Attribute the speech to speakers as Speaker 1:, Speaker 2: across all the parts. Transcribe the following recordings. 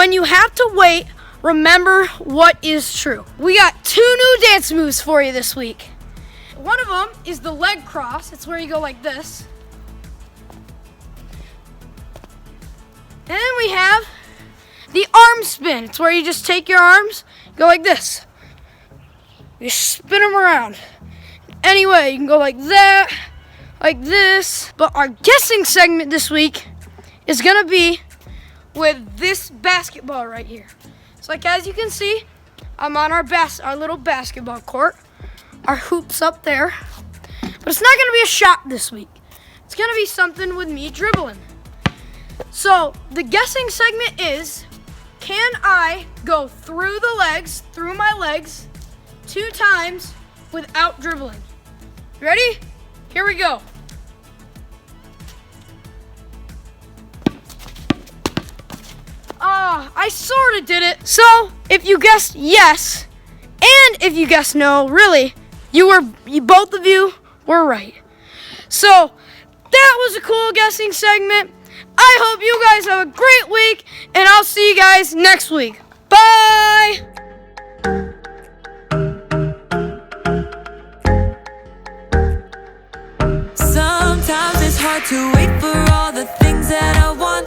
Speaker 1: when you have to wait, remember what is true. We got 2 new dance moves for you this week. One of them is the leg cross. It's where you go like this. And then we have the arm spin. It's where you just take your arms, go like this. You spin them around. Anyway, you can go like that, like this. But our guessing segment this week is gonna be with this basketball right here. So like as you can see, I'm on our little basketball court. Our hoop's up there. But it's not gonna be a shot this week. It's gonna be something with me dribbling. So the guessing segment is, can I go through my legs 2 times without dribbling? Ready? Here we go. I sort of did it. So if you guessed yes, and if you guessed no, really, both of you were right. So that was a cool guessing segment. I hope you guys have a great week, and I'll see you guys next week. Bye!
Speaker 2: Sometimes it's hard to wait for all the things that I want.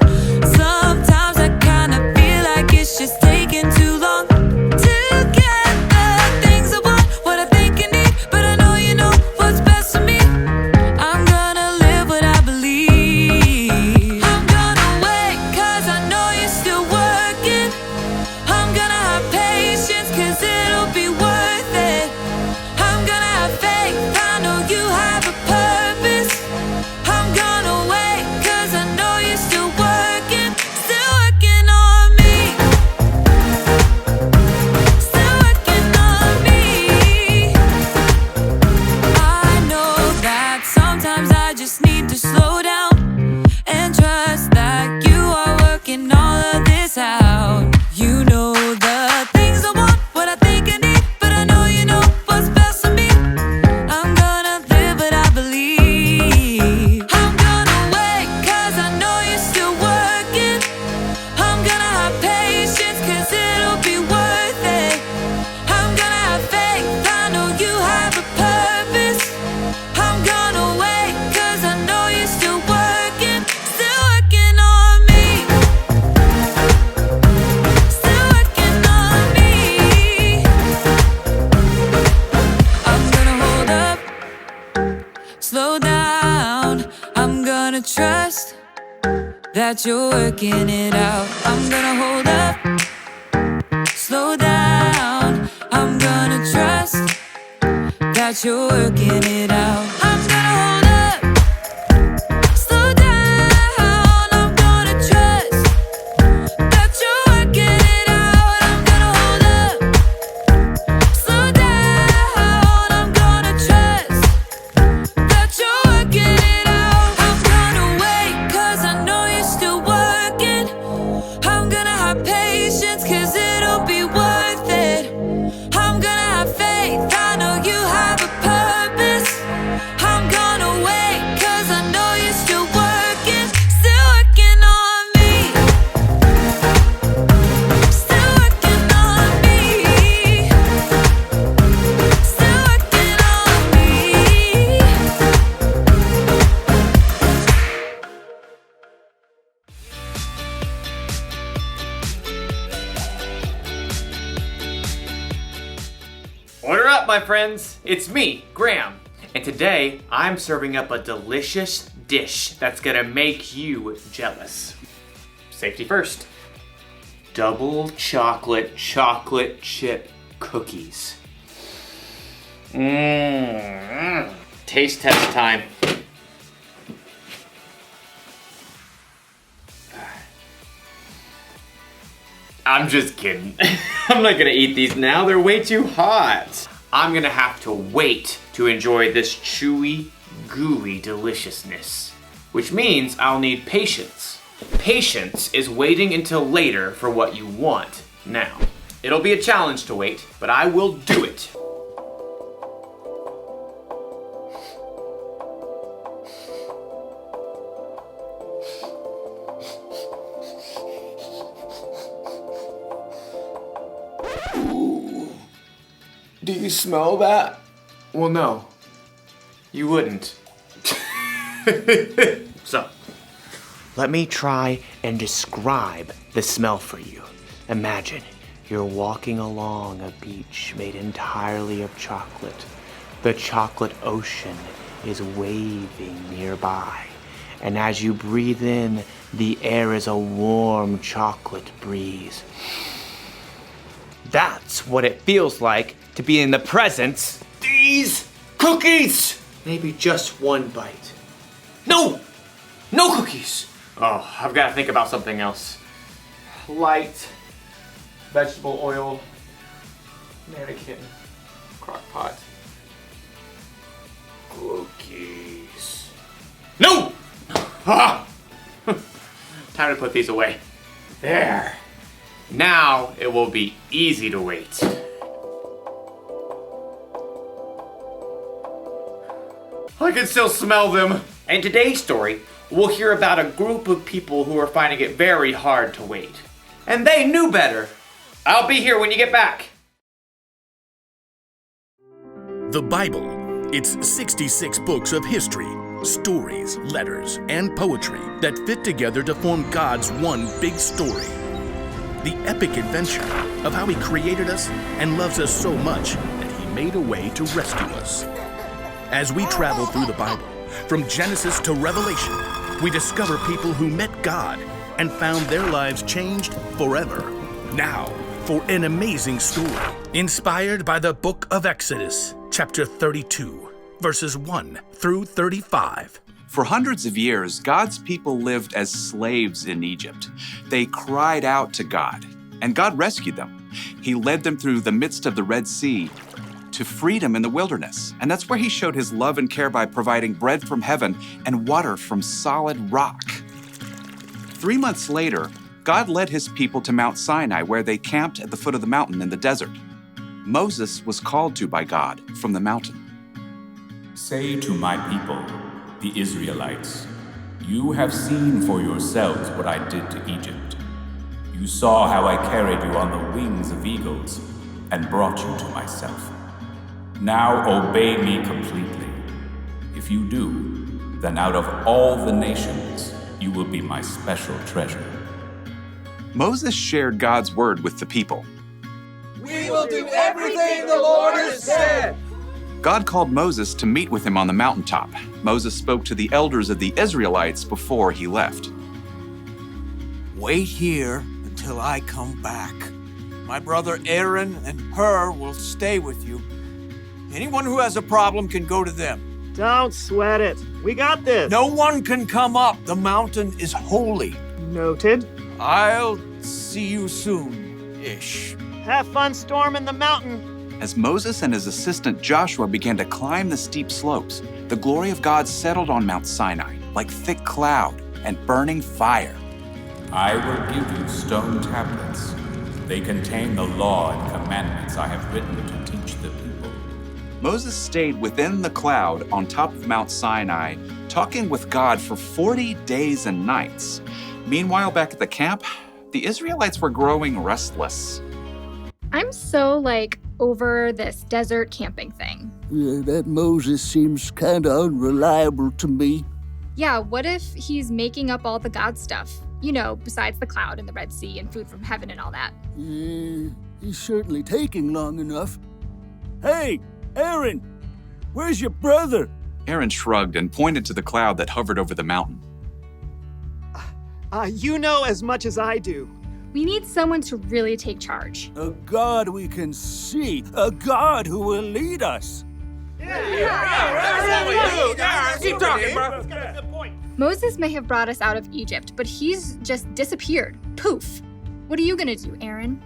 Speaker 2: Sometimes I kind of feel like it's just taking too long to get the things I want, what I think I need, but I know you know what's best for me. I'm gonna live what I believe. I'm gonna wait, cause I know you're still working. I'm gonna have patience, cause it'll be worth it. I'm gonna have faith, I know you have a purpose. I'm gonna wait, cause I know you're still working on me. Still working on me. I know that sometimes I just need to slow down and trust that you are working all of this out. You know the things I want, what I think I need, but I know you know what's best for me. I'm gonna live what I believe. I'm gonna wait, cause I know you're still working. I'm gonna have patience, cause it'll be worth it. I'm gonna have faith, I know you have a purpose. I'm gonna wait, cause I know you're still working on me. Still working on me. I'm gonna hold up, slow down. I'm gonna trust that you're working it out. I'm gonna hold up, slow down. I'm gonna trust that you're working it out. I'm gonna hold up, slow down. I'm gonna trust that you're working it out. I'm gonna hold up, slow down. I'm gonna trust that you're working it out. I'm gonna wait, cause I know you're still working. I'm gonna have patience, cause it'll be worth it. I'm gonna have faith, I know you have a purpose. I'm gonna wait, cause I know you're still working on me. Still working on me. Still working on me.
Speaker 3: Order up, my friends. It's me, Graham. And today, I'm serving up a delicious dish that's gonna make you jealous. Safety first. Double chocolate chip cookies. Taste test time. I'm just kidding. I'm not gonna eat these now, they're way too hot. I'm gonna have to wait to enjoy this chewy, gooey deliciousness. Which means I'll need patience. Patience is waiting until later for what you want now. It'll be a challenge to wait, but I will do it. Do you smell that? Well, no. You wouldn't. So, let me try and describe the smell for you. Imagine you're walking along a beach made entirely of chocolate. The chocolate ocean is waving nearby. And as you breathe in, the air is a warm chocolate breeze. That's what it feels like to be in the presence of these cookies. Maybe just one bite. No! No cookies! Oh, I've got to think about something else. Light, vegetable oil, mannequin, crock pot, cookies. No! Ah! Time to put these away. There. Now it will be easy to wait. I can still smell them. In today's story, we'll hear about a group of people who are finding it very hard to wait. And they knew better. I'll be here when you get back.
Speaker 4: The Bible. It's 66 books of history, stories, letters, and poetry that fit together to form God's one big story. The epic adventure of how He created us and loves us so much that He made a way to rescue us. As we travel through the Bible, from Genesis to Revelation, we discover people who met God and found their lives changed forever. Now, for an amazing story, inspired by the book of Exodus, chapter 32, verses 1 through 35.
Speaker 5: For hundreds of years, God's people lived as slaves in Egypt. They cried out to God, and God rescued them. He led them through the midst of the Red Sea to freedom in the wilderness. And that's where He showed His love and care by providing bread from heaven and water from solid rock. 3 months later, God led His people to Mount Sinai, where they camped at the foot of the mountain in the desert. Moses was called to by God from the mountain.
Speaker 6: Say to my people, the Israelites, you have seen for yourselves what I did to Egypt. You saw how I carried you on the wings of eagles and brought you to myself. Now obey me completely. If you do, then out of all the nations, you will be my special treasure.
Speaker 5: Moses shared God's word with the people.
Speaker 7: We will do everything the Lord has said.
Speaker 5: God called Moses to meet with Him on the mountaintop. Moses spoke to the elders of the Israelites before he left.
Speaker 7: Wait here until I come back. My brother Aaron and Hur will stay with you. Anyone who has a problem can go to them.
Speaker 8: Don't sweat it. We got this.
Speaker 7: No one can come up. The mountain is holy.
Speaker 8: Noted.
Speaker 7: I'll see you soon-ish.
Speaker 8: Have fun storming the mountain.
Speaker 5: As Moses and his assistant Joshua began to climb the steep slopes, the glory of God settled on Mount Sinai like thick cloud and burning fire.
Speaker 6: I will give you stone tablets. They contain the law and commandments I have written to teach the people.
Speaker 5: Moses stayed within the cloud on top of Mount Sinai, talking with God for 40 days and nights. Meanwhile, back at the camp, the Israelites were growing restless.
Speaker 9: I'm so, over this desert camping thing.
Speaker 10: Yeah, that Moses seems kind of unreliable to me.
Speaker 9: Yeah, what if he's making up all the God stuff? You know, besides the cloud and the Red Sea and food from heaven and all that.
Speaker 10: He's certainly taking long enough. Hey, Aaron, where's your brother?
Speaker 5: Aaron shrugged and pointed to the cloud that hovered over the mountain.
Speaker 8: You know as much as I do.
Speaker 9: We need someone to really take charge.
Speaker 10: A God we can see, a God who will lead us.
Speaker 7: Keep talking, bro.
Speaker 9: Moses may have brought us out of Egypt, but he's just disappeared. Poof. What are you gonna do, Aaron?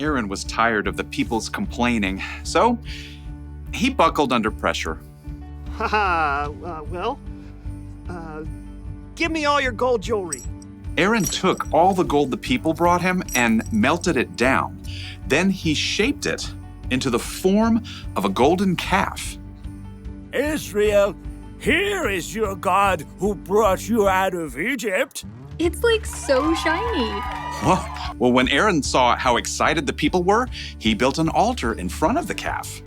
Speaker 5: Aaron was tired of the people's complaining, so he buckled under pressure.
Speaker 8: Give me all your gold jewelry.
Speaker 5: Aaron took all the gold the people brought him and melted it down. Then he shaped it into the form of a golden calf.
Speaker 10: Israel, here is your God who brought you out of Egypt.
Speaker 9: It's like so shiny.
Speaker 5: Well, when Aaron saw how excited the people were, he built an altar in front of the calf.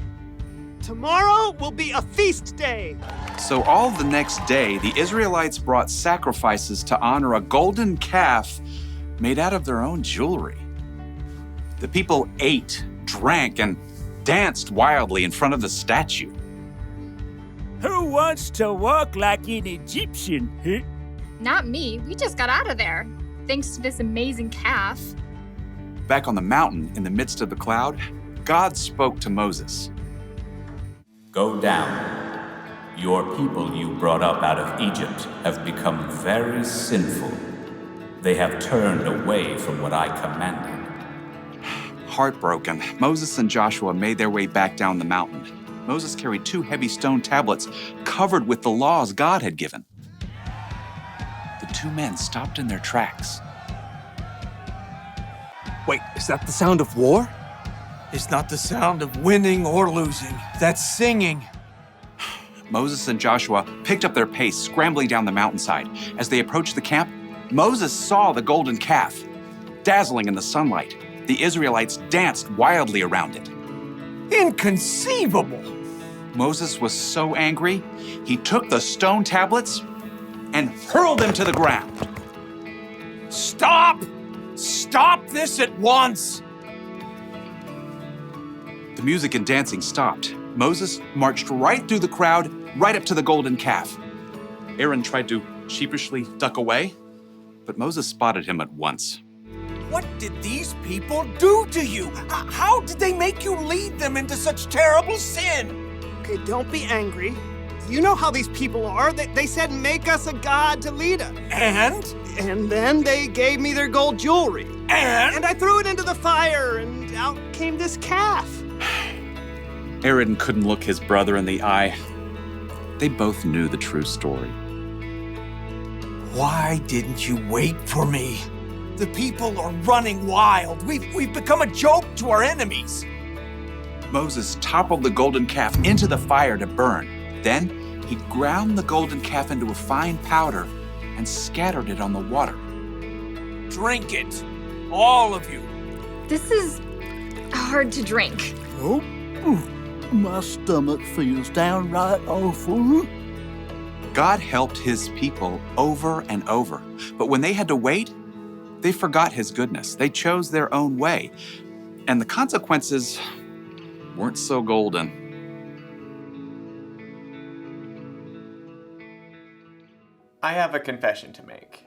Speaker 8: Tomorrow will be a feast day.
Speaker 5: So all the next day, the Israelites brought sacrifices to honor a golden calf made out of their own jewelry. The people ate, drank, and danced wildly in front of the statue.
Speaker 10: Who wants to walk like an Egyptian? Huh?
Speaker 9: Not me. We just got out of there. Thanks to this amazing calf.
Speaker 5: Back on the mountain, in the midst of the cloud, God spoke to Moses.
Speaker 6: Go down. Your people you brought up out of Egypt have become very sinful. They have turned away from what I commanded.
Speaker 5: Heartbroken, Moses and Joshua made their way back down the mountain. Moses carried 2 heavy stone tablets covered with the laws God had given. The 2 men stopped in their tracks.
Speaker 7: Wait, is that the sound of war? It's not the sound of winning or losing. That's singing.
Speaker 5: Moses and Joshua picked up their pace, scrambling down the mountainside. As they approached the camp, Moses saw the golden calf. Dazzling in the sunlight, the Israelites danced wildly around it.
Speaker 7: Inconceivable!
Speaker 5: Moses was so angry, he took the stone tablets and hurled them to the ground.
Speaker 7: Stop! Stop this at once!
Speaker 5: The music and dancing stopped. Moses marched right through the crowd, right up to the golden calf. Aaron tried to sheepishly duck away, but Moses spotted him at once.
Speaker 7: What did these people do to you? How did they make you lead them into such terrible sin?
Speaker 8: Okay, don't be angry. You know how these people are. They said, make us a god to lead us. And then they gave me their gold jewelry. And I threw it into the fire, and out came this calf.
Speaker 5: Aaron couldn't look his brother in the eye. They both knew the true story.
Speaker 7: Why didn't you wait for me? The people are running wild. We've become a joke to our enemies.
Speaker 5: Moses toppled the golden calf into the fire to burn. Then he ground the golden calf into a fine powder and scattered it on the water.
Speaker 7: Drink it, all of you.
Speaker 9: This is hard to drink.
Speaker 10: Oh, my stomach feels downright awful.
Speaker 5: God helped his people over and over, but when they had to wait, they forgot his goodness. They chose their own way, and the consequences weren't so golden.
Speaker 3: I have a confession to make.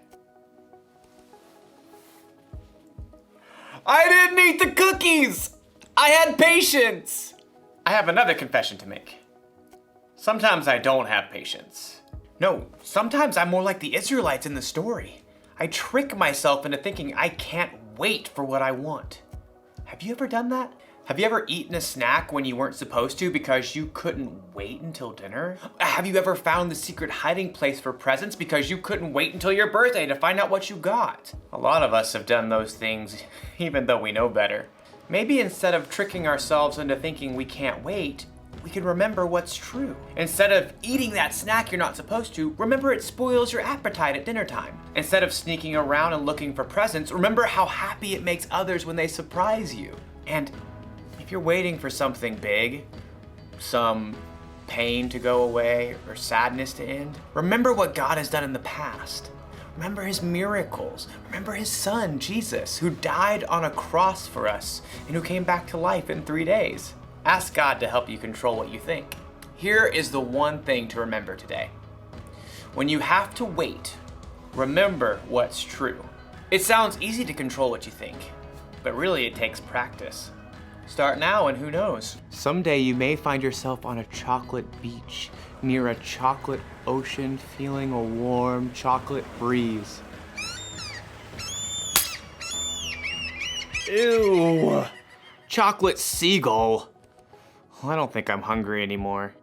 Speaker 3: I didn't eat the cookies! I had patience! I have another confession to make. Sometimes I don't have patience. No, sometimes I'm more like the Israelites in the story. I trick myself into thinking I can't wait for what I want. Have you ever done that? Have you ever eaten a snack when you weren't supposed to because you couldn't wait until dinner? Have you ever found the secret hiding place for presents because you couldn't wait until your birthday to find out what you got? A lot of us have done those things even though we know better. Maybe instead of tricking ourselves into thinking we can't wait, we can remember what's true. Instead of eating that snack you're not supposed to, remember it spoils your appetite at dinner time. Instead of sneaking around and looking for presents, remember how happy it makes others when they surprise you. And if you're waiting for something big, some pain to go away or sadness to end, remember what God has done in the past. Remember his miracles. Remember his son, Jesus, who died on a cross for us and who came back to life in 3 days. Ask God to help you control what you think. Here is the one thing to remember today. When you have to wait, remember what's true. It sounds easy to control what you think, but really it takes practice. Start now and who knows? Someday you may find yourself on a chocolate beach, near a chocolate ocean, feeling a warm chocolate breeze. Ew, chocolate seagull. Well, I don't think I'm hungry anymore.